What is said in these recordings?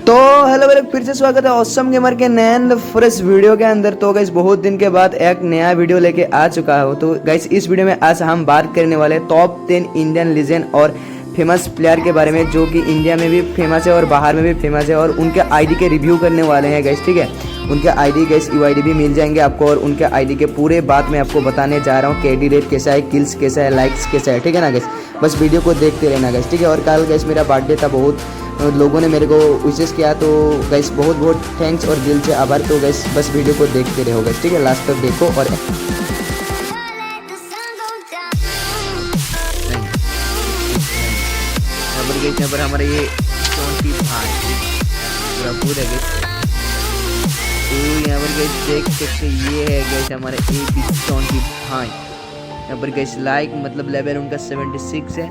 तो हेलो भाई, फिर से स्वागत है ऑसम गेमर के नए एंड फ्रेश वीडियो के अंदर। तो गाइस बहुत दिन के बाद एक नया वीडियो लेके आ चुका हूँ। तो गाइस इस वीडियो में आज हम बात करने वाले टॉप 10 इंडियन लीजेंड और फेमस प्लेयर के बारे में, जो कि इंडिया में भी फेमस है और बाहर में भी फेमस है, और उनके आईडी के रिव्यू करने वाले हैं गाइस। ठीक है, उनके आईडी गाइस यूआईडी भी मिल जाएंगे आपको, और उनके आईडी के पूरे बात मैं आपको बताने जा रहा हूँ। केडी रेट कैसा है, किल्स कैसा है, लाइक्स कैसा है, ठीक है ना गाइस। बस वीडियो को देखते रहना गाइस, ठीक है। और कल गाइस मेरा बर्थडे था, बहुत लोगों ने मेरे को विशेष किया, तो गाइस बहुत बहुत थैंक्स और दिल से आभार। तो गाइस बस वीडियो को देखते रहो गाइस, ठीक है, लास्ट तक देखो। और यहाँ पर हमारा ये 25 पूरा है गाइस। तो यहाँ पर गाइस देख सकते ये है गाइस हमारा AP 25। यहाँ पर गाइस लाइक मतलब लेवल उनका 76 है।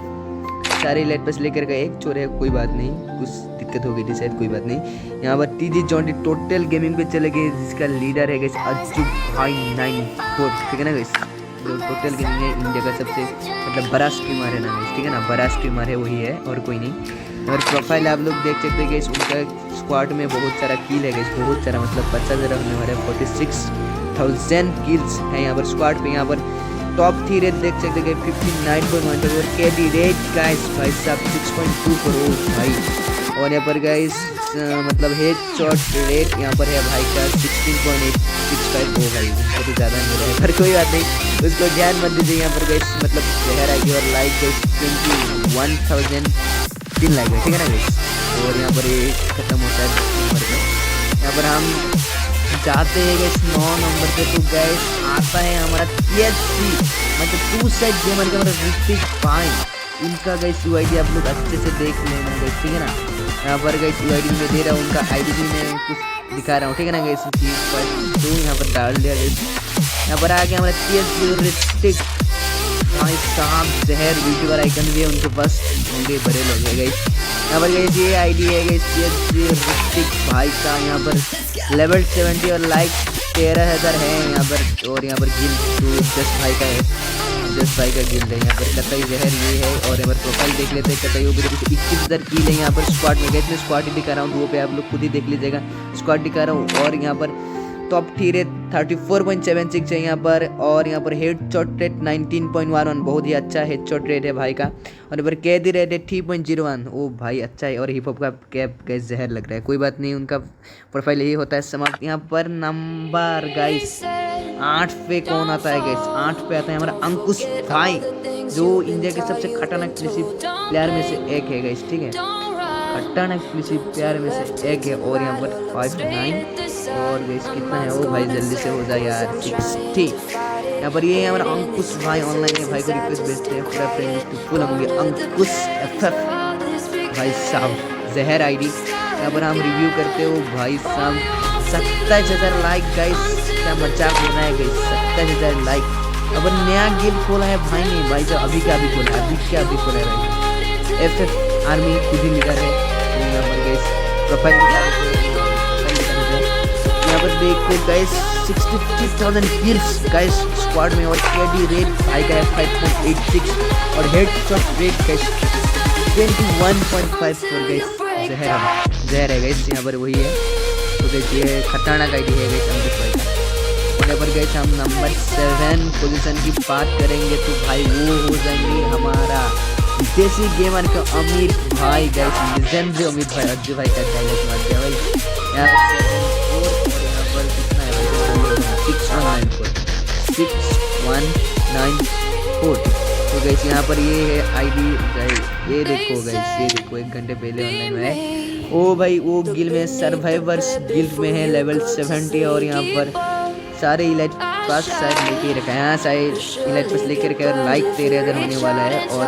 सारे लाइट बस लेकर गए, एक चोर है, कोई बात नहीं, कुछ दिक्कत हो गई थी शायद, कोई बात नहीं। यहाँ पर TG 20 टोटल गेमिंग पे चले गए, जिसका लीडर है गाइस अज्जू भाई 94, ठीक है ना गाइस। जो टोटल गेमिंग है इंडिया का सबसे मतलब बड़ा स्ट्रीमर है ना गाइस, ठीक है ना, बड़ा स्ट्रीमर है वही है और कोई नहीं। और प्रोफाइल आप लोग देख सकते हैं गाइस, उनका स्क्वाड में बहुत सारा किल है गाइस, बहुत सारा मतलब 50 होने वाले 46,000 किल्स है यहाँ पर स्क्वाड पे। यहाँ पर टॉप 3 रेट देख सकते हैं 59.1 और केडी रेट गाइस भाई साहब 6.2 करोड़ भाई। और यहाँ पर गाइस मतलब हेड शॉट रेट यहाँ पर है भाई का 16.865 हो भाई, उसको तो ज़्यादा नहीं है पर कोई बात नहीं, उसको ध्यान मत दीजिए। यहाँ पर गाइस मतलब जहर आएगी और लाइक गाइस 21,000 3 लाइक है, ठीक है ना गाइस। और यहाँ पर ये खत्म होता है नंबर पे। यहाँ पर हम जाते हैं गाइस 9 नंबर पे। तो गाइस आता है हमारा TSC मतलब टू साइड गेमर के हमारा ऋतिक भाई। इनका गाइस यूआईडी आप लोग अच्छे से देख लेना गाइस, ठीक है ना। यहाँ पर गाइस यूआईडी में दे रहा हूँ, उनका आईडी भी मैं कुछ दिखा रहा हूँ, ठीक है ना गाइस। तो यहाँ पर डाल दिया गाइस। यहाँ पर आ गया हमारा TSC ऋतिक भाई साहब, जहर वीडियो का आइकन भी है उनके पास, होंगे बड़े लोग है गाइस। यहाँ पर गाइस ये आईडी है गाइस TSC ऋतिक भाई का। यहाँ पर लेवल 70 और लाइक 13,000 है यहाँ पर। और यहाँ पर गिल तो 10 भाई का है, 10 भाई का गिल है। यहाँ पर कतई जहर ये है। और यहाँ पर प्रोफाइल देख लेते हैं, कतई वो भी 21,000 कील है यहाँ पर स्क्वाड में गाइस। मैं स्क्वाड ही दिखा रहा हूँ, वो पे आप लोग खुद ही देख लीजिएगा, स्क्वाड दिखा रहा हूँ। और यहाँ पर टॉप 3 रेट 34.76 है यहाँ पर। और यहाँ पर हेड शॉट रेट 19.11, बहुत ही अच्छा हेड शॉट रेट है भाई का। और यहाँ पर केडी रेट है 3.01, ओ भाई अच्छा है। और हिप हॉप का कैप गाइस जहर लग रहा है, कोई बात नहीं, उनका प्रोफाइल यही होता है समाप्त। यहाँ पर नंबर गाइस 8 पे कौन आता है गाइस, 8 पे आता है हमारा अंकुश भाई, जो इंडिया के सबसे खतरनाक प्लेयर में से एक है गाइस, ठीक है, खतरनाक प्लेयर में से एक है। और यहाँ पर 59 और गाइस कितना है, ओ भाई जल्दी से हो जाए यार 60। यहाँ पर ये हमारा अंकुश भाई ऑनलाइन है, भाई को रिक्वेस्ट भेजते हैं, पूरा फ्रेंड टू फुल होंगे अंकुश FF भाई साहब जहर आईडी। यहाँ पर हम रिव्यू करते हो भाई साहब 27,000 लाइक गाइस, क्या मजाक हो रहा है गाइस, 27,000 लाइक। अब नया गेम खोला है भाई ने, भाई साहब अभी क्या अभी खोला है, अभी क्या अभी खोला है भाई। FF आर्मी खुद ही लीडर है। यहाँ पर गाइस प्रोफाइल यहाँ पर देखो गाइस 60,000 किल्स गाइस स्क्वाड में। और केडी रेट भाई का है 5.86 और head shot rate guys 21.54 guys, जहर है गाइस, यहाँ पर वही है। तो गाइस ये खतरनाक आईडी है गाइस अंकुश भाई का। और यहाँ पर गाइस हम नंबर 7 पोजीशन की बात करेंगे, तो भाई वो हो जाएंगे हमारा देसी गेमर का अमित भाई गाइस, लेजेंडरी अमित भाई, अज्जू भाई का डायलॉग मार दिया भाई। यहाँ पर 6194। तो गाइस यहाँ पर ये है आईडी, ये देखो गाइस, ये देखो 1 घंटे पहले ऑनलाइन में है। ओ भाई वो गिल में सर्वाइवर्स गिल्ड में है लेवल 70। और यहाँ पर सारे इलाइट पास शायद लेके रखा है, यहाँ शायद इलाइट पास लेके रखा है। लाइक 13,000 होने वाला है। और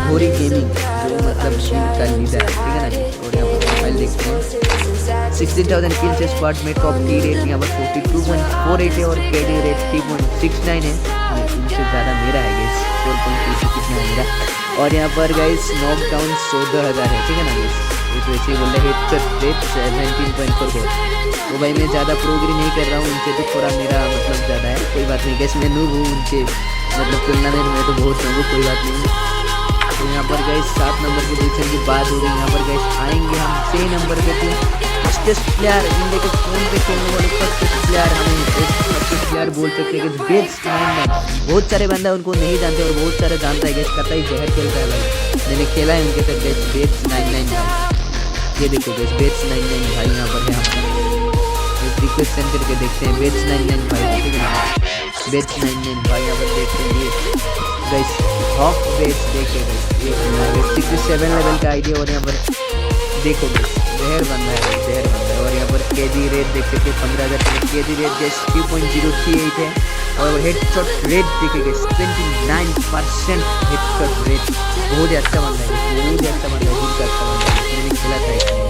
घोरी गेमिंग जो मतलब का लीडर है, ठीक है ना। और यहाँ पर प्रोफाइल देखते हैं 16,000 किल्स है स्क्वाड में। टॉप 3 रेट यहाँ पर 42.48 है और केडी रेट 3.69 है, इनसे ज़्यादा मेरा है गाइस, 4.2 कितना है मेरा। और यहाँ पर गाइस नॉकडाउन 14,000 है, ठीक है ना गाइस। ये तो ऐसे ही बोल रहे हैं, हेड रेट 17.44। तो भाई मैं ज़्यादा प्रोग्री नहीं कर रहा हूँ उनसे, तो थोड़ा मेरा मतलब ज़्यादा है, कोई बात नहीं गाइस, मैं नूब हूँ उनके मतलब तुलना में, मैं तो बहुत हूँ, कोई बात नहीं। तो यहाँ पर गाइस 7 नंबर के पोजीशन की बात हो गई। यहाँ पर गाइस आएंगे हम 6 नंबर पे थे फर्स्ट प्लेयर इंडिया के फोन पे खेलने वाले फर्स्ट प्लेयर, हमें फर्स्ट प्लेयर बोल सकते हैं कि बेट्स99। बहुत सारे बंदा उनको नहीं जानते और बहुत सारे जानता है गाइस, कतई जहर खेलता है भाई, मैंने खेला है उनके साथ गाइस। बेट्स99 भाई, ये देखो गाइस बेट्स99 भाई यहाँ पर है। हम रिक्वेस्ट सेंड करके देखते हैं बेट्स99 भाई, ठीक है ना। बेट्स99 भाई यहाँ पर देखते हैं ये गाइस हॉक बेट्स, देखिए गाइस ये 67 लेवल का आईडी। और यहाँ पर देखो गाइस जहर बंदा है, जहर बंदा है। और यहाँ पर केडी रेट देख सकते हैं 15,000 केडी रेट गाइस 3.038 है। और हेडशॉट रेट देखिए गाइस 29% हेडशॉट रेट, बहुत ही अच्छा बंदा है, बहुत ही अच्छा बंदा है, दिल का अच्छा बंदा है। मैंने खेला था इसमें,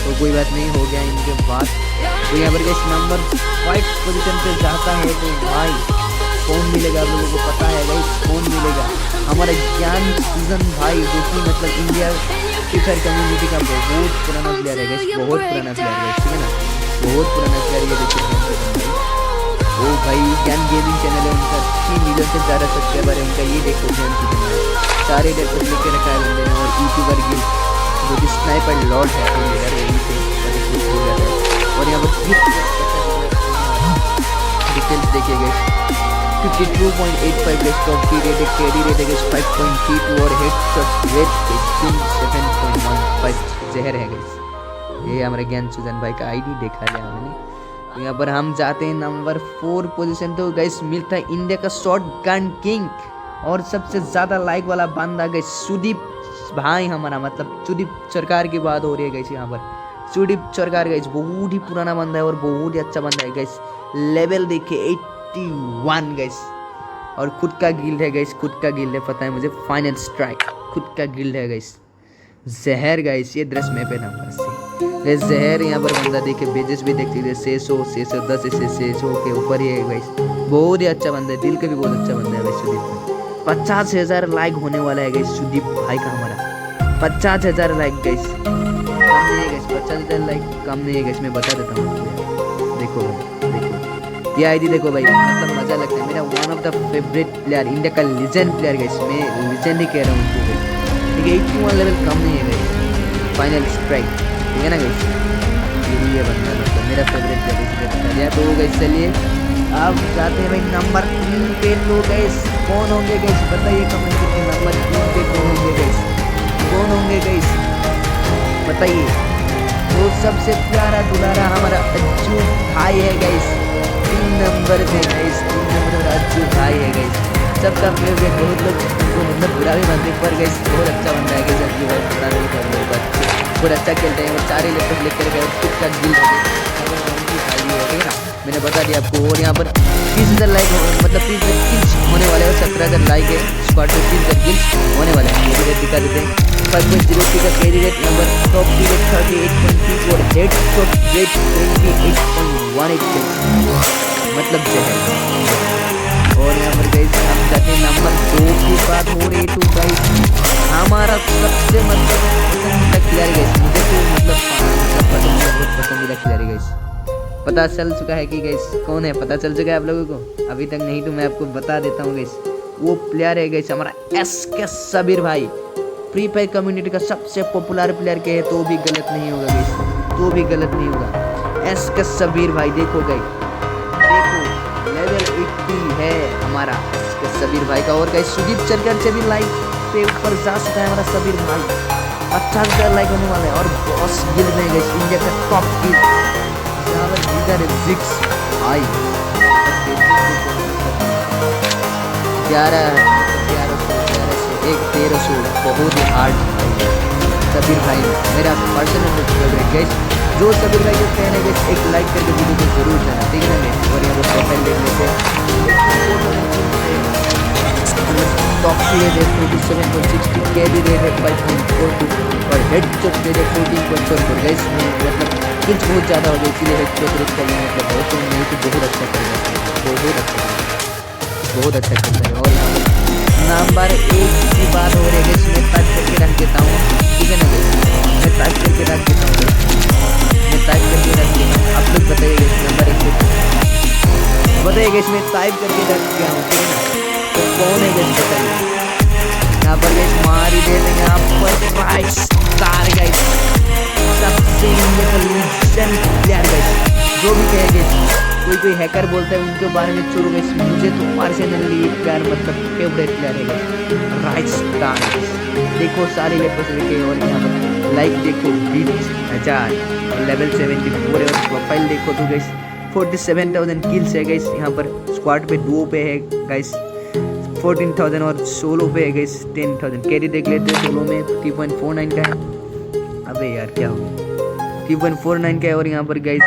तो कोई बात नहीं, हो गया इनके बाद। तो यहाँ पर गाइस नंबर 5 पोजीशन पे जाता है तो भाई कौन मिलेगा, आप लोगों को पता है गाइस कौन मिलेगा? हमारा ज्ञान सुजन भाई, जो कि मतलब इंडिया फ्री कम्युनिटी का बहुत पुराना प्लेयर है गाइस, बहुत पुराना प्लेयर है, ठीक है ना, बहुत पुराना प्लेयर। ये देखिए वो भाई ज्ञान गेमिंग चैनल है उनका, 3 मिलियन से ज़्यादा सब्सक्राइबर है उनका। ये देखो ज्ञान की चैनल सारे डेट लिख के रखा है बंदे ने। और यूट्यूबर गिल जो कि स्नाइपर लॉर्ड है वहीं से। और यहाँ पर डिटेल्स देखिए गाइस 52.85 बेस्ट ऑफ की रेट है, केडी रेट है 5.32 और हेडशॉट रेट 7.15 जहर है गाइस। ये हमारे ज्ञान सुजन भाई का आईडी देखा लिया हमने। तो यहाँ पर हम जाते हैं नंबर 4 पोजीशन। तो गाइस मिलता है इंडिया का शॉट गन किंग और सबसे ज़्यादा लाइक वाला बंदा गाइस सुदीप भाई हमारा, मतलब सुदीप सरकार की बात हो रही है गाइस। यहाँ पर सुदीप सरकार गाइस बहुत ही पुराना बंदा है और बहुत ही अच्छा बंदा है गाइस। लेवल देखिए 81 गाइस, और खुद का गिल्ड है गाइस, खुद का गिल्ड है, पता है मुझे, फाइनल स्ट्राइक खुद का गिल्ड है गाइस। जहर गाइस ये ड्रेस में पहना गाइस जहर। यहाँ पर बंदा देखिए बेजेस भी देखते थे 610 600 के ऊपर ही है गाइस, बहुत ही अच्छा बंदा है, दिल का भी बहुत अच्छा बंदा है गाइस सुदीप भाई। 50,000 लाइक होने वाला है गाइस सुदीप भाई का हमारा, 50,000 लाइक गाइस, कम नहीं है गाइस, 50,000 लाइक कम नहीं है गाइस, मैं बता देता हूँ। देखो देखो ये आईडी देखो भाई, मतलब मजा लगता है। मेरा one of the favourite player, India का लीजेंड प्लेयर गाइस, मैं लीजेंड ही कह रहा हूँ उनको गाइस, ठीक है। 81 लेवल कम नहीं है गाइस, फाइनल स्ट्राइक, ठीक है ना गाइस। ये बंदा मतलब मेरा फेवरेट प्लेयर। तो गाइस चलिए अब जाते हैं भाई नंबर 3 पे। तो गाइस कौन होंगे गाइस, बताइए कमेंट करके नंबर 3 पे कौन होंगे गाइस, कौन होंगे गाइस बताइए। तो सबसे प्यारा दुलारा हमारा अज्जू भाई है गाइस, 3 नंबर पे गाइस, 3 नंबर अज्जू भाई है गाइस, सबका फेवरेट। बहुत लोग उनको मतलब बुरा भी मानते पर गाइस बहुत अच्छा बंदा है गाइस अज्जू भाई, पता नहीं कर लो बस बहुत अच्छा खेलते हैं। वो सारे लैपटॉप लेकर गए और खुद का गिल है ना, मैंने बता दिया आपको। और यहाँ पर 30,000 लाइक मतलब 30,000 किल्स होने वाले हैं, 17,000 लाइक है स्क्वाड पे, 30,000 किल्स होने वाले हैं। ये दिखा देते हैं 5.03 का कैरी रेट, नंबर टॉप की रेट 38.34 और हेड शॉट रेट 28.18 मतलब जो है। और यहाँ पर गाइस हम जाते हैं नंबर 2 की बात हो रही है। तो गाइस हमारा सबसे मतलब पसंदीदा खिलाड़ी गाइस, मुझे तो मतलब पसंदीदा खिलाड़ी गाइस पता चल चुका है कि गाइस कौन है, पता चल चुका है आप लोगों को? अभी तक नहीं तो मैं आपको बता देता हूँ गाइस, वो प्लेयर है गाइस हमारा SK सबीर भाई, फ्री फायर कम्युनिटी का सबसे पॉपुलर प्लेयर के है तो भी गलत नहीं होगा गाइस, तो भी गलत नहीं होगा। SK सबीर भाई देखो गाइस, देखो लेवल 80 है हमारा SK सबीर भाई का। और गाइस सुदीप सरकार से भी लाइक पे ऊपर जा सकता है हमारा सबीर भाई, 50,000 लाइक होने वाला है। और बॉस गिल्ड में गाइस इंडिया का टॉप गिल्ड इधर जिक्स भाई 1100 बहुत ही हार्ड भाई सबीर भाई मेरा पर्सनल फेवरेट गाइस। जो सबीर भाई के फैन है गाइस एक लाइक करके वीडियो को जरूर जाना, ठीक है ना। और यहाँ पर प्रोफाइल देख लेते हैं, टॉप की रेट है 47.60, कैरी रेट है 5.42 और हेड शॉट रेट है 14.44 गाइस। मतलब किल्स बहुत ज़्यादा हो गई इसीलिए हेड शॉट रेट का मतलब बहुत नहीं तो बहुत अच्छा खेल रहा है, बहुत अच्छा खेल रहा है। और यहाँ पर नंबर 1 की बात हो रही है गाइस, मैं टाइप करके रख देता हूँ, ठीक है ना गाइस, मैं टाइप करके रख देता हूँ, मैं टाइप करके रख देता हूँ। आप लोग बताइए नंबर 1 बताइए गाइस, मैं टाइप करके रख दिया हूँ, ठीक है ना। तो कौन है गाइस बताइए, यहाँ पर गाइस मार ही देते हैं यहाँ पर फाइव स्टार गाइस, सबसे लीजेंड प्लेयर गाइस। जो भी कहेंगे कोई हैकर बोलता है उनके बारे में छोड़ो गाइस, मुझे तो पर्सनली प्लेयर मतलब फेवरेट प्लेयर है गाइस राइट स्टार। देखो सारे लेवल से देखे और यहाँ पर लाइक देखो 20,000 लेवल 74 है और प्रोफाइल देखो तो गाइस 47,000 किल्स है गाइस। यहाँ पर स्क्वाड पे 2 पे है गाइस 14,000 और सोलो पे है गाइस 10,000। कैरी देख लेते हैं, सोलो में 3.49 का है। अबे यार क्या हो गया, 3.49 का है। और यहाँ पर गाइस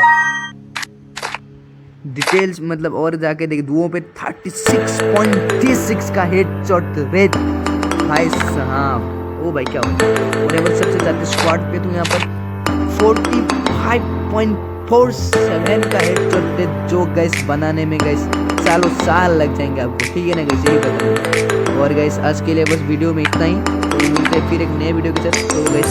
डिटेल्स मतलब और जाके देख, दुओ पे 36.36 का हेडशॉट रेट भाई साहब। ओ भाई क्या हो गया। और यहाँ पर सबसे ज्यादा स्क्वाड पे तो यहाँ पर 45.47 का हेडशॉट रेट, जो गाइस बनाने में गाइस साल लग जाएंगे आपको, ठीक है ना गाइस, यही बता। और गाइस आज के लिए बस वीडियो में इतना ही, तो मिलते हैं फिर एक नए वीडियो के साथ। तो गाइस